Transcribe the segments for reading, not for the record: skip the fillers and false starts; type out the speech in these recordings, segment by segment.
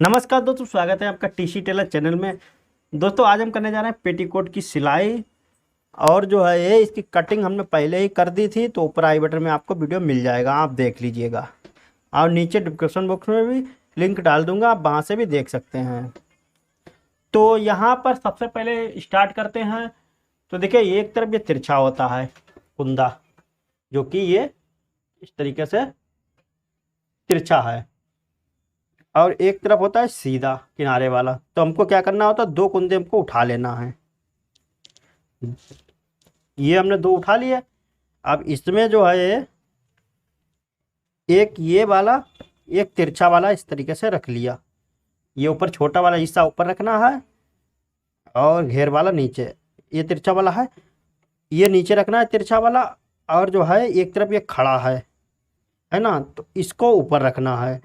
नमस्कार दोस्तों, स्वागत है आपका टीसी टेलर चैनल में। दोस्तों आज हम करने जा रहे हैं पेटीकोट की सिलाई। और जो है ये इसकी कटिंग हमने पहले ही कर दी थी, तो ऊपर आई बटन में आपको वीडियो मिल जाएगा, आप देख लीजिएगा। और नीचे डिस्क्रिप्शन बॉक्स में भी लिंक डाल दूंगा, आप वहाँ से भी देख सकते हैं। तो यहाँ पर सबसे पहले स्टार्ट करते हैं। तो देखिए एक तरफ ये तिरछा होता है कुंदा, जो कि ये इस तरीके से तिरछा है, और एक तरफ होता है सीधा किनारे वाला। तो हमको क्या करना होता है, दो कुंदे हमको उठा लेना है। ये हमने दो उठा लिए। अब इसमें जो है एक ये वाला, एक तिरछा वाला इस तरीके से रख लिया। ये ऊपर छोटा वाला हिस्सा ऊपर रखना है और घेर वाला नीचे। ये तिरछा वाला है, ये नीचे रखना है तिरछा वाला। और जो है एक तरफ ये खड़ा है ना, तो इसको ऊपर रखना है।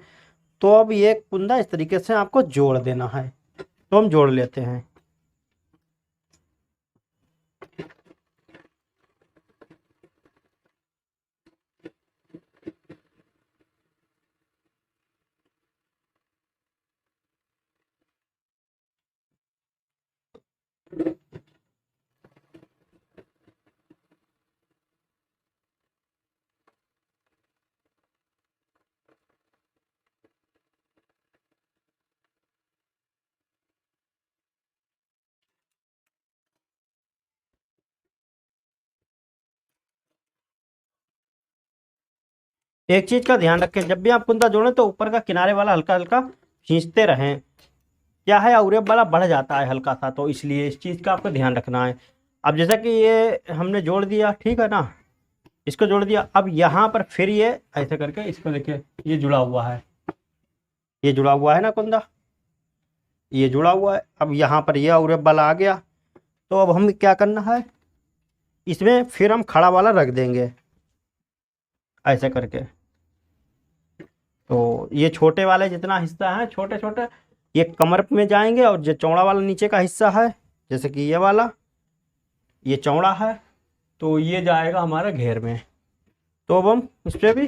तो अब ये कुंदा इस तरीके से आपको जोड़ देना है। तो हम जोड़ लेते हैं। एक चीज का ध्यान रखें, जब भी आप कुंदा जोड़ें तो ऊपर का किनारे वाला हल्का हल्का खींचते रहें। क्या है, अवरेब वाला बढ़ जाता है हल्का सा, तो इसलिए इस चीज़ का आपको ध्यान रखना है। अब जैसा कि ये हमने जोड़ दिया, ठीक है ना, इसको जोड़ दिया। अब यहाँ पर फिर ये ऐसे करके इसको देखिए, ये जुड़ा हुआ है, ये जुड़ा हुआ है ना कुंदा, ये जुड़ा हुआ है। अब यहाँ पर ये अवरेब वाला आ गया। तो अब हम क्या करना है, इसमें फिर हम खड़ा वाला रख देंगे ऐसे करके। तो ये छोटे वाले जितना हिस्सा है, छोटे छोटे, ये कमर में जाएंगे। और जो चौड़ा वाला नीचे का हिस्सा है, जैसे कि ये वाला, ये चौड़ा है, तो ये जाएगा हमारा घेर में। तो अब हम इस पे भी,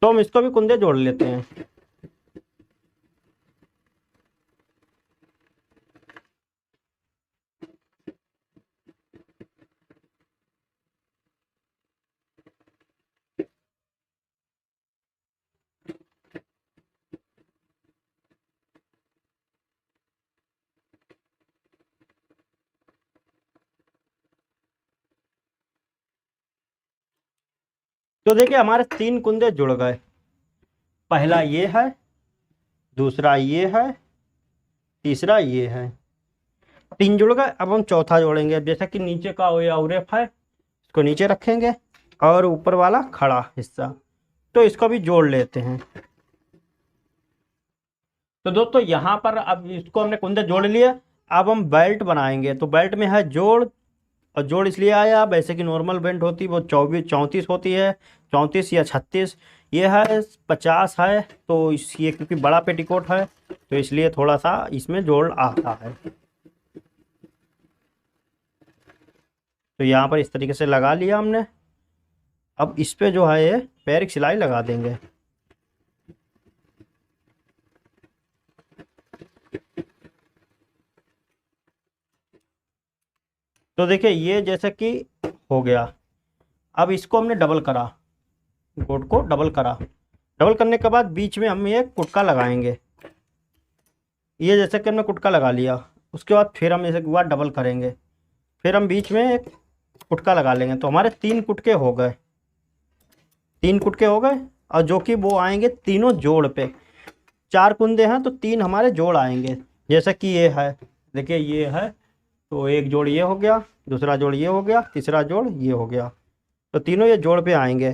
तो हम इसको भी कुंदे जोड़ लेते हैं। तो देखिए हमारे तीन कुंदे जुड़ गए। पहला ये है, दूसरा ये है, तीसरा ये है। तीन जुड़ गए। अब हम चौथा जोड़ेंगे। जैसा कि नीचे का ये अवरेफ है, इसको नीचे रखेंगे और ऊपर वाला खड़ा हिस्सा, तो इसको भी जोड़ लेते हैं। तो दोस्तों यहाँ पर अब इसको हमने कुंदे जोड़ लिए। अब हम बेल्ट बनाएंगे। तो बेल्ट में है जोड़, और जोड़ इसलिए आया, वैसे कि नॉर्मल बेल्ट होती है वो 34 होती है, 34 या 36। ये है 50 है। तो इस ये क्योंकि बड़ा पेटीकोट है, तो इसलिए थोड़ा सा इसमें जोड़ आता है। तो यहाँ पर इस तरीके से लगा लिया हमने। अब इस पे जो है ये पैर की सिलाई लगा देंगे। तो देखिए ये जैसे कि हो गया। अब इसको हमने डबल करा, कोट को डबल करा। डबल करने के बाद बीच में हम ये कुटका लगाएंगे। ये जैसे कि हमने कुटका लगा लिया, उसके बाद फिर हम इसे एक बार डबल करेंगे, फिर हम बीच में एक कुटका लगा लेंगे। तो हमारे तीन कुटके हो गए, तीन कुटके हो गए। और जो कि वो आएंगे तीनों जोड़ पे। चार कुंदे हैं तो तीन हमारे जोड़ आएंगे। जैसे कि ये है, देखिए ये है, तो एक जोड़ ये हो गया, दूसरा जोड़ ये हो गया, तीसरा जोड़ ये हो गया। तो तीनों ये जोड़ पे आएंगे।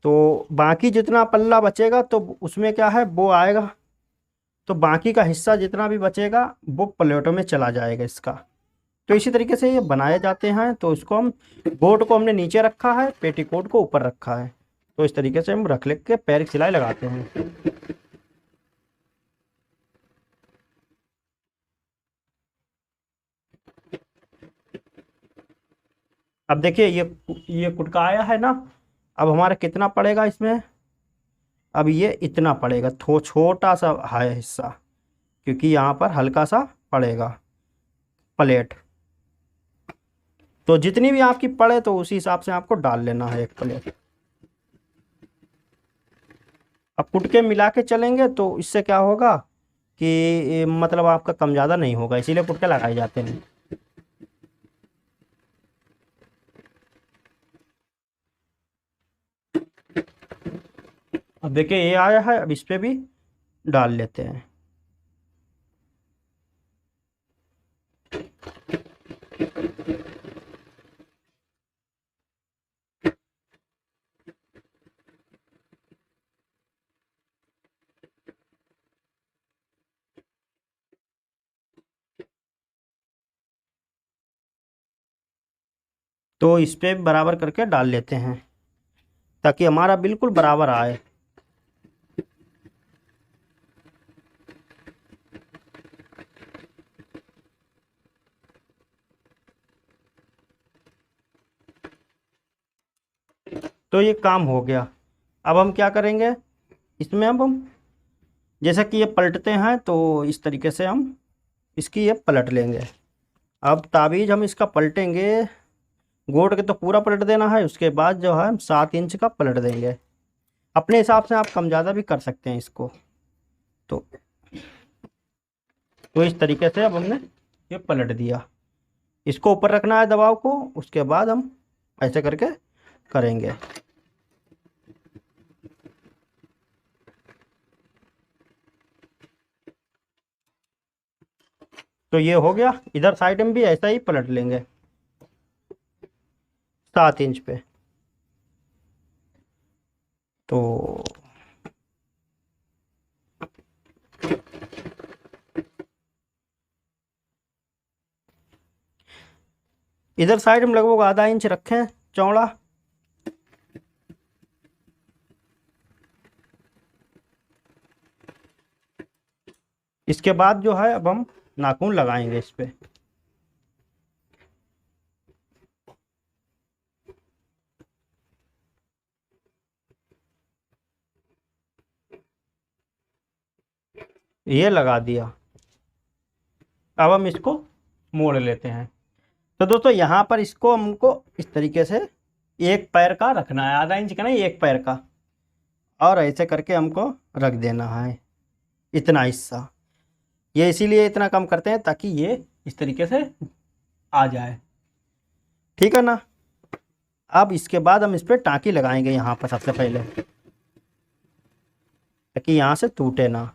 तो बाकी जितना पल्ला बचेगा तो उसमें क्या है, वो आएगा। तो बाकी का हिस्सा जितना भी बचेगा वो प्लेटों में चला जाएगा इसका। तो इसी तरीके से ये बनाए जाते हैं। तो इसको हम, बोट को हमने नीचे रखा है, पेटीकोट को ऊपर रखा है। तो इस तरीके से हम रख ले के पैर की सिलाई लगाते हैं। अब देखिए ये कुटका आया है ना। अब हमारा कितना पड़ेगा इसमें, अब ये इतना पड़ेगा, छोटा सा है हिस्सा, क्योंकि यहाँ पर हल्का सा पड़ेगा प्लेट। तो जितनी भी आपकी पड़े तो उसी हिसाब से आपको डाल लेना है एक प्लेट। अब कुट के मिला के चलेंगे तो इससे क्या होगा कि मतलब आपका कम ज़्यादा नहीं होगा, इसीलिए कुट के लगाए जाते हैं। अब देखिए ये आया है, अब इस पे भी डाल लेते हैं। तो इस पे बराबर करके डाल लेते हैं ताकि हमारा बिल्कुल बराबर आए। तो ये काम हो गया। अब हम क्या करेंगे इसमें, अब हम जैसे कि ये पलटते हैं तो इस तरीके से हम इसकी ये पलट लेंगे। अब ताबीज हम इसका पलटेंगे, गोट के तो पूरा पलट देना है, उसके बाद जो है हम 7 इंच का पलट देंगे। अपने हिसाब से आप कम ज़्यादा भी कर सकते हैं इसको। तो इस तरीके से अब हमने ये पलट दिया। इसको ऊपर रखना है दबाव को, उसके बाद हम ऐसे करके करेंगे। तो ये हो गया। इधर साइड में भी ऐसा ही पलट लेंगे 7 इंच पे। तो इधर साइड में लगभग आधा इंच रखें चौड़ा। इसके बाद जो है अब हम नाखून लगाएंगे इस पे। ये लगा दिया। अब हम इसको मोड़ लेते हैं। तो दोस्तों यहाँ पर इसको हमको इस तरीके से एक पैर का रखना है, आधा इंच का नहीं, एक पैर का, और ऐसे करके हमको रख देना है इतना हिस्सा। ये इसीलिए इतना कम करते हैं ताकि ये इस तरीके से आ जाए, ठीक है ना। अब इसके बाद हम इस पर टाँकी लगाएंगे यहाँ पर सबसे पहले, ताकि यहाँ से टूटे ना।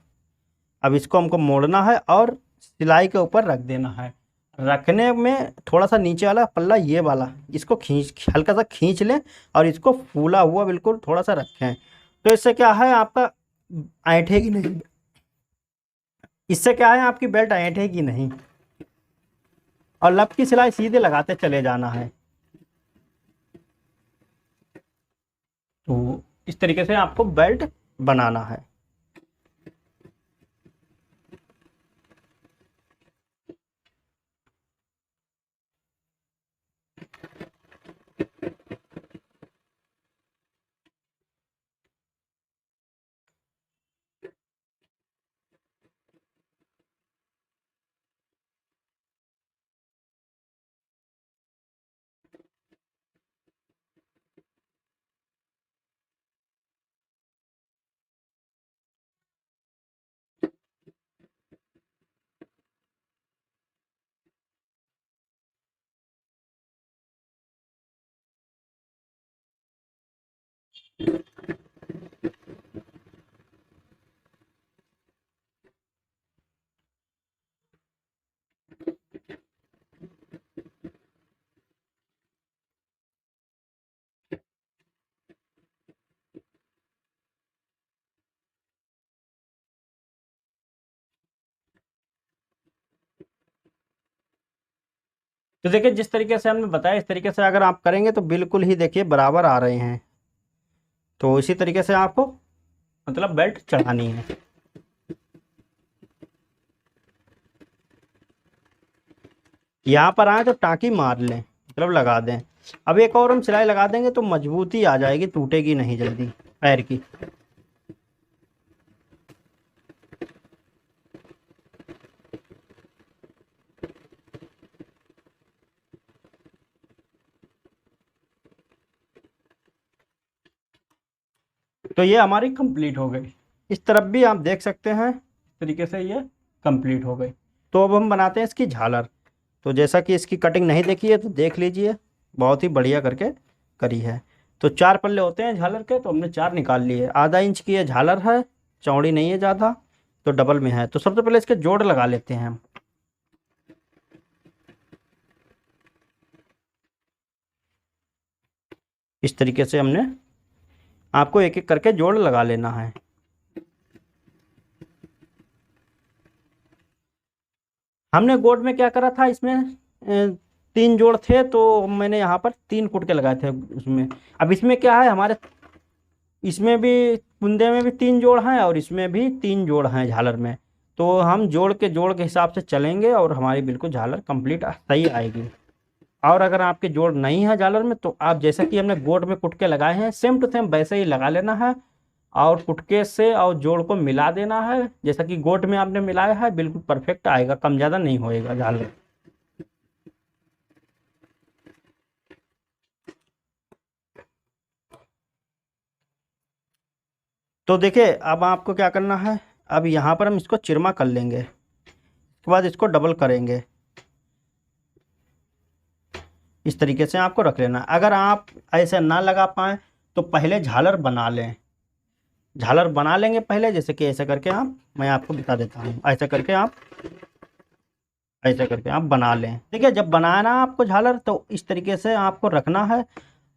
अब इसको हमको मोड़ना है और सिलाई के ऊपर रख देना है। रखने में थोड़ा सा नीचे वाला पल्ला ये वाला, इसको खींच, हल्का सा खींच लें और इसको फूला हुआ बिल्कुल थोड़ा सा रखें। तो इससे क्या है आपका ऐंठेगी नहीं, इससे क्या है आपकी बेल्ट ऐंठेगी नहीं, और लब की सिलाई सीधे लगाते चले जाना है। तो इस तरीके से आपको बेल्ट बनाना है। तो देखिए जिस तरीके से हमने बताया इस तरीके से अगर आप करेंगे तो बिल्कुल ही देखिए बराबर आ रहे हैं। तो इसी तरीके से आपको मतलब बेल्ट चढ़ानी है। यहाँ पर आए तो टाँकी मार लें, मतलब लगा दें। अब एक और हम सिलाई लगा देंगे तो मजबूती आ जाएगी, टूटेगी नहीं जल्दी पैर की। तो ये हमारी कंप्लीट हो गई। इस तरफ भी आप देख सकते हैं इस तरीके से ये कंप्लीट हो गई। तो अब हम बनाते हैं इसकी झालर। तो जैसा कि इसकी कटिंग नहीं देखी है तो देख लीजिए, बहुत ही बढ़िया करके करी है। तो 4 पल्ले होते हैं झालर के, तो हमने 4 निकाल लिए। आधा इंच की ये झालर है, चौड़ी नहीं है ज़्यादा, तो डबल में है। तो सबसे पहले इसके जोड़ लगा लेते हैं हम। इस तरीके से हमने आपको एक एक करके जोड़ लगा लेना है। हमने गोट में क्या करा था, इसमें 3 जोड़ थे, तो मैंने यहाँ पर 3 कुटके लगाए थे उसमें। अब इसमें क्या है, हमारे इसमें भी कुंदे में भी 3 जोड़ हैं और इसमें भी 3 जोड़ हैं झालर में। तो हम जोड़ के हिसाब से चलेंगे और हमारी बिल्कुल झालर कंप्लीट सही आएगी। और अगर आपके जोड़ नहीं है झालर में, तो आप जैसा कि हमने गोट में कुटके लगाए हैं सेम टू सेम वैसे ही लगा लेना है, और कुटके से और जोड़ को मिला देना है। जैसा कि गोट में आपने मिलाया है, बिल्कुल परफेक्ट आएगा, कम ज़्यादा नहीं होएगा झालर। तो देखिए, अब आपको क्या करना है, अब यहाँ पर हम इसको चिरमा कर लेंगे, उसके बाद इसको डबल करेंगे। इस तरीके से आपको रख लेना। अगर आप ऐसे ना लगा पाएँ तो पहले झालर बना लें। झालर बना लेंगे पहले, जैसे कि ऐसे करके आप, मैं आपको बता देता हूँ, ऐसे करके आप बना लें। देखिए, जब बनाना है आपको झालर, तो इस तरीके से आपको रखना है।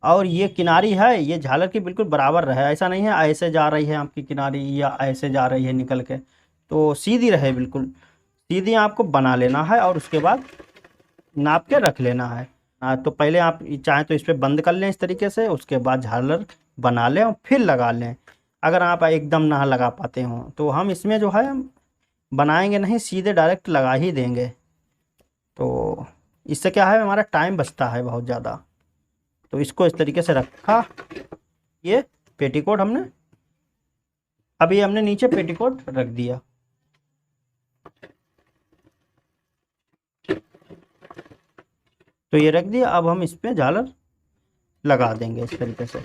और ये किनारी है, ये झालर की बिल्कुल बराबर रहे, ऐसा नहीं है ऐसे जा रही है आपकी किनारी या ऐसे जा रही है निकल के, तो सीधी रहे, बिल्कुल सीधी आपको बना लेना है। और उसके बाद नाप के रख लेना है। तो पहले आप चाहें तो इस पर बंद कर लें इस तरीके से, उसके बाद झालर बना लें और फिर लगा लें। अगर आप एकदम ना लगा पाते हों तो हम इसमें जो है बनाएंगे नहीं, सीधे डायरेक्ट लगा ही देंगे। तो इससे क्या है, हमारा टाइम बचता है बहुत ज़्यादा। तो इसको इस तरीके से रखा, ये पेटीकोट हमने, अभी हमने नीचे पेटीकोट रख दिया। तो ये रख दिया, अब हम इस पे झालर लगा देंगे इस तरीके से।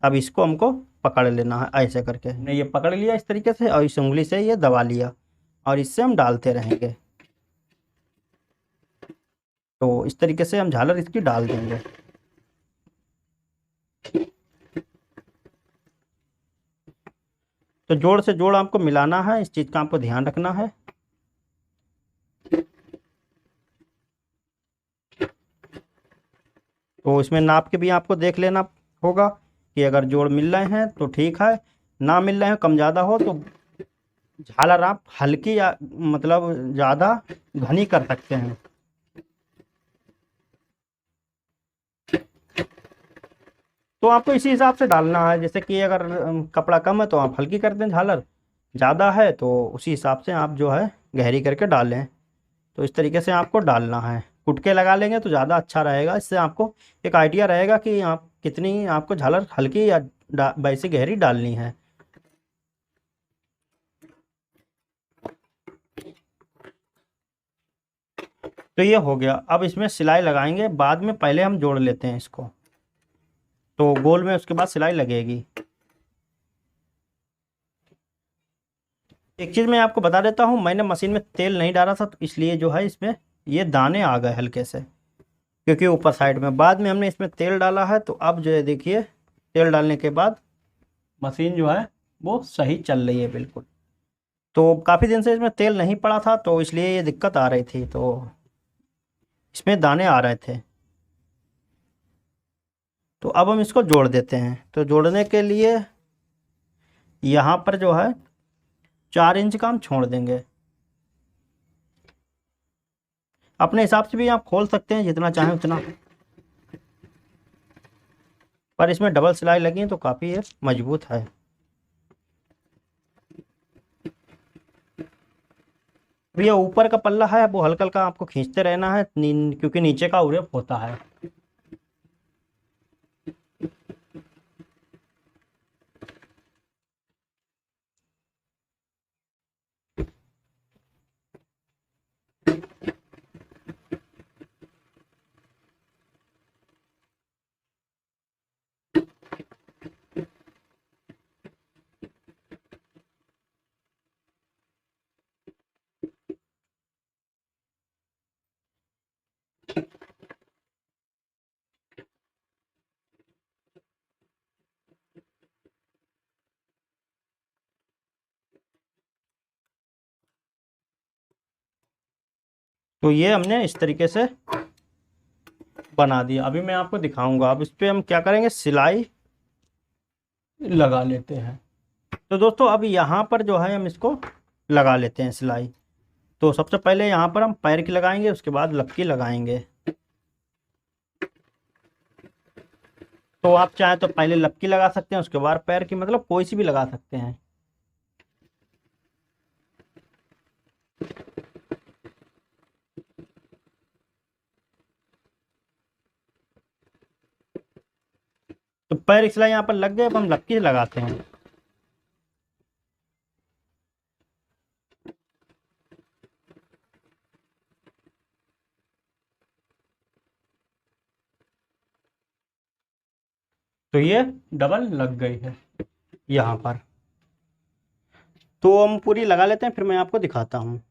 अब इसको हमको पकड़ लेना है ऐसे करके, हमने ये पकड़ लिया इस तरीके से और इस उंगली से ये दबा लिया, और इससे हम डालते रहेंगे। तो इस तरीके से हम झालर इसकी डाल देंगे। तो जोड़ से जोड़ आपको मिलाना है, इस चीज़ का आपको ध्यान रखना है। तो इसमें नाप के भी आपको देख लेना होगा कि अगर जोड़ मिल रहे हैं तो ठीक है, ना मिल रहे हैं कम ज़्यादा हो तो झालर आप हल्की या मतलब ज़्यादा घनी कर सकते हैं। तो आपको इसी हिसाब से डालना है, जैसे कि अगर कपड़ा कम है तो आप हल्की कर दें, झालर ज़्यादा है तो उसी हिसाब से आप जो है गहरी करके डालें। तो इस तरीके से आपको डालना है। कुटके लगा लेंगे तो ज़्यादा अच्छा रहेगा, इससे आपको एक आइडिया रहेगा कि आप कितनी आपको झालर हल्की या वैसी गहरी डालनी है। तो ये हो गया। अब इसमें सिलाई लगाएंगे बाद में, पहले हम जोड़ लेते हैं इसको। तो गोल में उसके बाद सिलाई लगेगी। एक चीज़ मैं आपको बता देता हूँ, मैंने मशीन में तेल नहीं डाला था, तो इसलिए जो है इसमें ये दाने आ गए हल्के से, क्योंकि ऊपर साइड में बाद में हमने इसमें तेल डाला है। तो अब जो है देखिए, तेल डालने के बाद मशीन जो है वो सही चल रही है बिल्कुल। तो काफ़ी दिन से इसमें तेल नहीं पड़ा था, तो इसलिए ये दिक्कत आ रही थी, तो इसमें दाने आ रहे थे। तो अब हम इसको जोड़ देते हैं। तो जोड़ने के लिए यहाँ पर जो है 4 इंच का हम छोड़ देंगे। अपने हिसाब से भी आप खोल सकते हैं जितना चाहें उतना, पर इसमें डबल सिलाई लगी है तो काफ़ी ये मजबूत है। अब ये ऊपर का पल्ला है, वो हल्का हल्का आपको खींचते रहना है, क्योंकि नीचे का उरेप होता है। तो ये हमने इस तरीके से बना दिया। अभी मैं आपको दिखाऊंगा। अब इस पे हम क्या करेंगे, सिलाई लगा लेते हैं। तो दोस्तों अब यहाँ पर जो है हम इसको लगा लेते हैं सिलाई। तो सबसे पहले यहाँ पर हम पैर की लगाएंगे, उसके बाद लपकी लगाएंगे। तो आप चाहें तो पहले लपकी लगा सकते हैं, उसके बाद पैर की, मतलब कोई सी भी लगा सकते हैं। तो पैर की सिलाई यहाँ पर लग गए, अब हम लपकी लगाते हैं। तो ये डबल लग गई है यहाँ पर। तो हम पूरी लगा लेते हैं, फिर मैं आपको दिखाता हूँ।